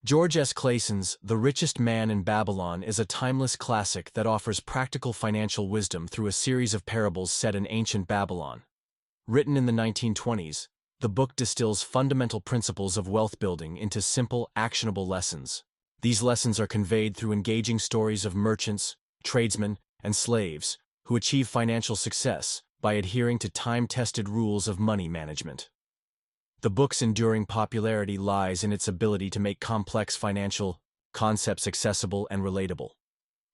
George S. Clayson's The Richest Man in Babylon is a timeless classic that offers practical financial wisdom through a series of parables set in ancient Babylon. Written in the 1920s, the book distills fundamental principles of wealth building into simple, actionable lessons. These lessons are conveyed through engaging stories of merchants, tradesmen, and slaves who achieve financial success by adhering to time-tested rules of money management. The book's enduring popularity lies in its ability to make complex financial concepts accessible and relatable.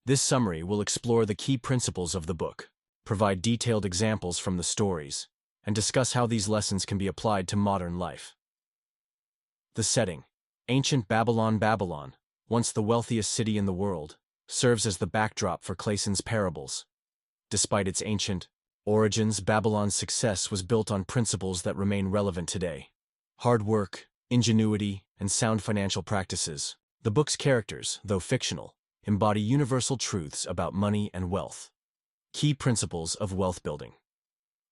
This summary will explore the key principles of the book, provide detailed examples from the stories, and discuss how these lessons can be applied to modern life. The setting: ancient Babylon. Babylon, once the wealthiest city in the world, serves as the backdrop for Clayson's parables. Despite its ancient origins, Babylon's success was built on principles that remain relevant today: hard work, ingenuity, and sound financial practices. The book's characters, though fictional, embody universal truths about money and wealth. Key principles of wealth building.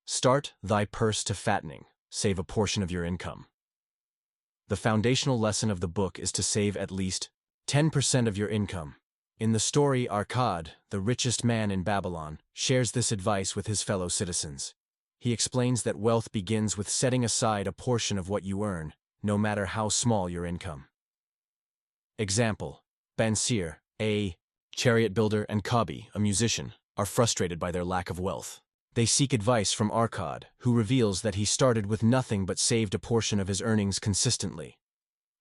Start thy purse to fattening, save a portion of your income. The foundational lesson of the book is to save at least 10% of your income. In the story, Arcad, the richest man in Babylon, shares this advice with his fellow citizens. He explains that wealth begins with setting aside a portion of what you earn, no matter how small your income. Example: Bansir, a chariot builder, and Kabi, a musician, are frustrated by their lack of wealth. They seek advice from Arcad, who reveals that he started with nothing but saved a portion of his earnings consistently.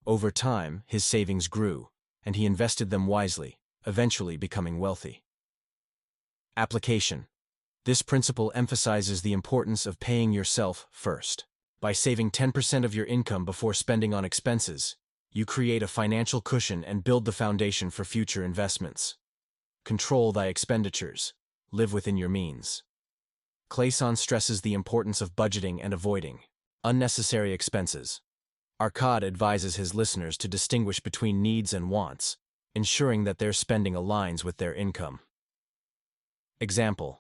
Over time, his savings grew, and he invested them wisely, eventually becoming wealthy. Application: this principle emphasizes the importance of paying yourself first. By saving 10% of your income before spending on expenses, you create a financial cushion and build the foundation for future investments. Control thy expenditures. Live within your means. Clayson stresses the importance of budgeting and avoiding unnecessary expenses. Arcad advises his listeners to distinguish between needs and wants, ensuring that their spending aligns with their income. Example: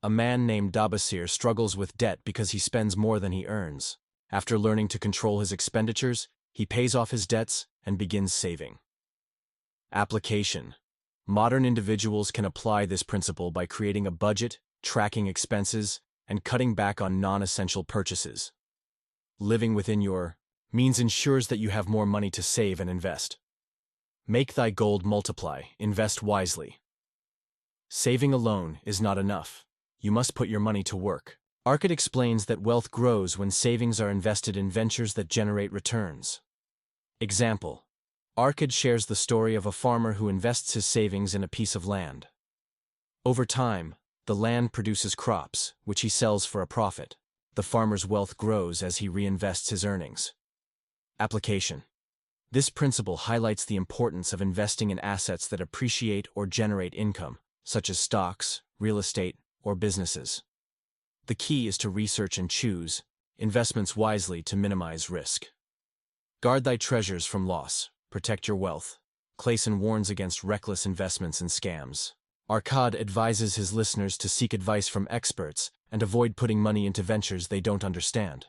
a man named Dabasir struggles with debt because he spends more than he earns. After learning to control his expenditures, he pays off his debts and begins saving. Application: modern individuals can apply this principle by creating a budget, tracking expenses, and cutting back on non-essential purchases. Living within your means ensures that you have more money to save and invest. Make thy gold multiply. Invest wisely. Saving alone is not enough. You must put your money to work. Arcad explains that wealth grows when savings are invested in ventures that generate returns. Example: Arcad shares the story of a farmer who invests his savings in a piece of land. Over time, the land produces crops, which he sells for a profit. The farmer's wealth grows as he reinvests his earnings. Application: this principle highlights the importance of investing in assets that appreciate or generate income, such as stocks, real estate, or businesses. The key is to research and choose investments wisely to minimize risk. Guard thy treasures from loss. Protect your wealth. Clayson warns against reckless investments and scams. Arcad advises his listeners to seek advice from experts and avoid putting money into ventures they don't understand.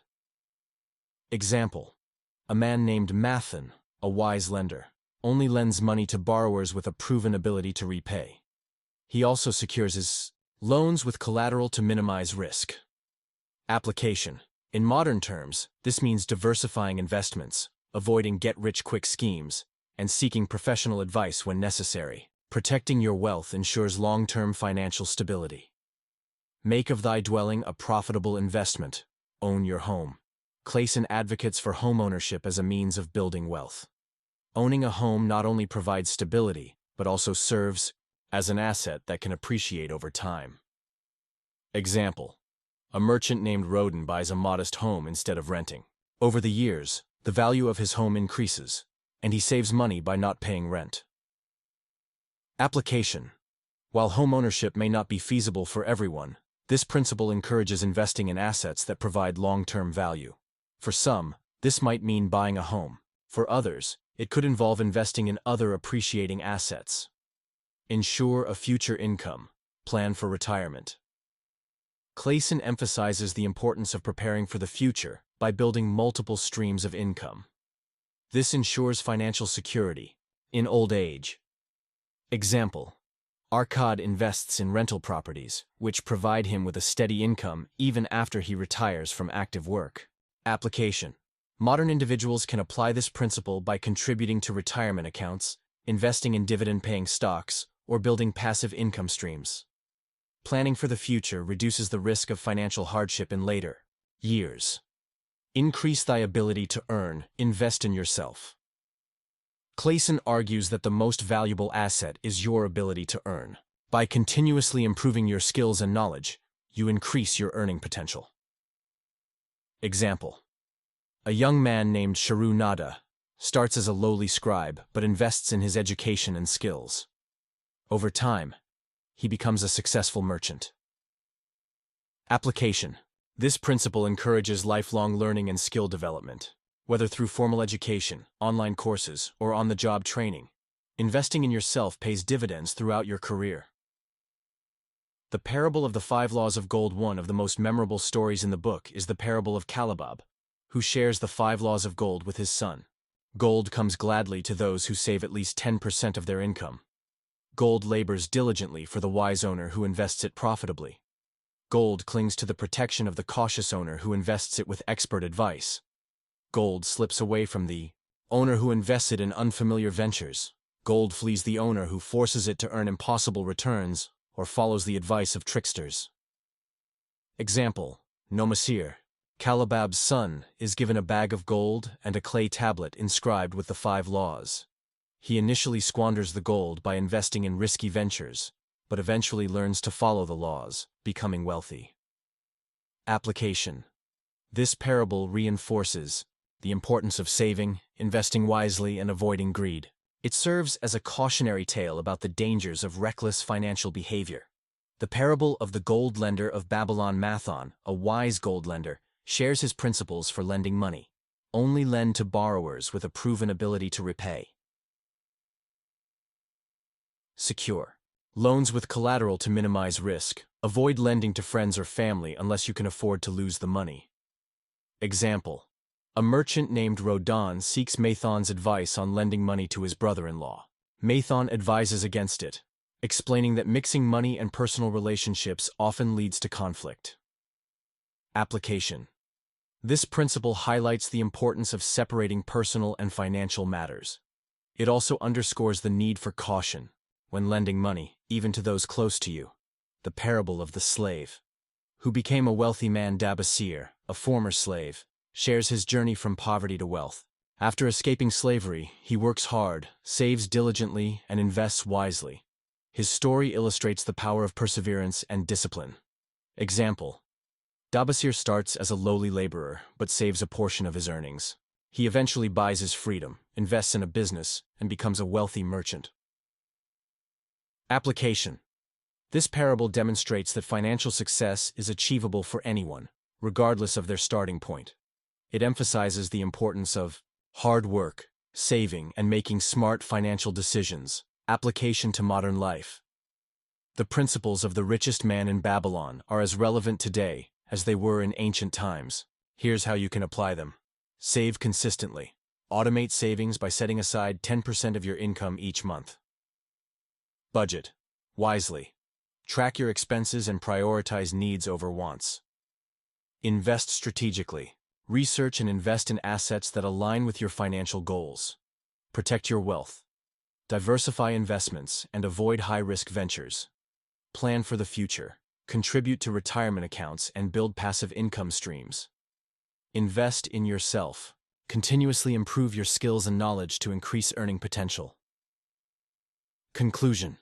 Example: a man named Mathan, a wise lender, only lends money to borrowers with a proven ability to repay. He also secures his loans with collateral to minimize risk. Application: in modern terms, this means diversifying investments, avoiding get-rich-quick schemes, and seeking professional advice when necessary. Protecting your wealth ensures long-term financial stability. Make of thy dwelling a profitable investment. Own your home. Clayson advocates for homeownership as a means of building wealth. Owning a home not only provides stability, but also serves as an asset that can appreciate over time. Example: a merchant named Roden buys a modest home instead of renting. Over the years, the value of his home increases, and he saves money by not paying rent. Application: while homeownership may not be feasible for everyone, this principle encourages investing in assets that provide long-term value. For some, this might mean buying a home. For others, it could involve investing in other appreciating assets. Ensure a future income. Plan for retirement. Clayson emphasizes the importance of preparing for the future by building multiple streams of income. This ensures financial security in old age. Example: Arkad invests in rental properties, which provide him with a steady income even after he retires from active work. Application: modern individuals can apply this principle by contributing to retirement accounts, investing in dividend-paying stocks, or building passive income streams. Planning for the future reduces the risk of financial hardship in later years. Increase thy ability to earn, invest in yourself. Clayson argues that the most valuable asset is your ability to earn. By continuously improving your skills and knowledge, you increase your earning potential. Example: a young man named Sharu Nada starts as a lowly scribe but invests in his education and skills. Over time, he becomes a successful merchant. Application: this principle encourages lifelong learning and skill development. Whether through formal education, online courses, or on-the-job training, investing in yourself pays dividends throughout your career. The parable of the 5 laws of gold. One of the most memorable stories in the book is the parable of Kalabab, who shares the 5 laws of gold with his son. Gold comes gladly to those who save at least 10% of their income. Gold labors diligently for the wise owner who invests it profitably. Gold clings to the protection of the cautious owner who invests it with expert advice. Gold slips away from the owner who invests it in unfamiliar ventures. Gold flees the owner who forces it to earn impossible returns or follows the advice of tricksters. Example: Nomasir, Kalabab's son, is given a bag of gold and a clay tablet inscribed with the 5 laws. He initially squanders the gold by investing in risky ventures, but eventually learns to follow the laws, becoming wealthy. Application: this parable reinforces the importance of saving, investing wisely, and avoiding greed. It serves as a cautionary tale about the dangers of reckless financial behavior. The parable of the gold lender of Babylon. Mathon, a wise gold lender, shares his principles for lending money. Only lend to borrowers with a proven ability to repay. Secure loans with collateral to minimize risk. Avoid lending to friends or family unless you can afford to lose the money. Example: a merchant named Rodon seeks Mathon's advice on lending money to his brother-in-law. Mathon advises against it, explaining that mixing money and personal relationships often leads to conflict. Application: this principle highlights the importance of separating personal and financial matters. It also underscores the need for caution when lending money, even to those close to you. The parable of the slave, who became a wealthy man. Dabasir, a former slave, shares his journey from poverty to wealth. After escaping slavery, he works hard, saves diligently, and invests wisely. His story illustrates the power of perseverance and discipline. Example: Dabasir starts as a lowly laborer but saves a portion of his earnings. He eventually buys his freedom, invests in a business, and becomes a wealthy merchant. Application: this parable demonstrates that financial success is achievable for anyone, regardless of their starting point. It emphasizes the importance of hard work, saving, and making smart financial decisions. Application to modern life. The principles of the richest man in Babylon are as relevant today as they were in ancient times. Here's how you can apply them. Save consistently. Automate savings by setting aside 10% of your income each month. Budget wisely. Track your expenses and prioritize needs over wants. Invest strategically. Research and invest in assets that align with your financial goals. Protect your wealth. Diversify investments and avoid high-risk ventures. Plan for the future. Contribute to retirement accounts and build passive income streams. Invest in yourself. Continuously improve your skills and knowledge to increase earning potential. Conclusion: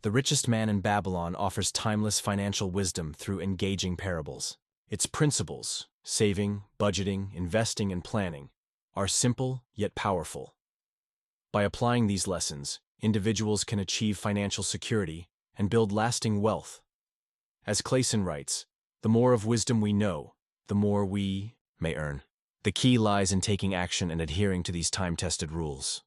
The Richest Man in Babylon offers timeless financial wisdom through engaging parables. Its principles, saving, budgeting, investing, and planning, are simple yet powerful. By applying these lessons, individuals can achieve financial security and build lasting wealth. As Clayson writes, the more of wisdom we know, the more we may earn. The key lies in taking action and adhering to these time-tested rules.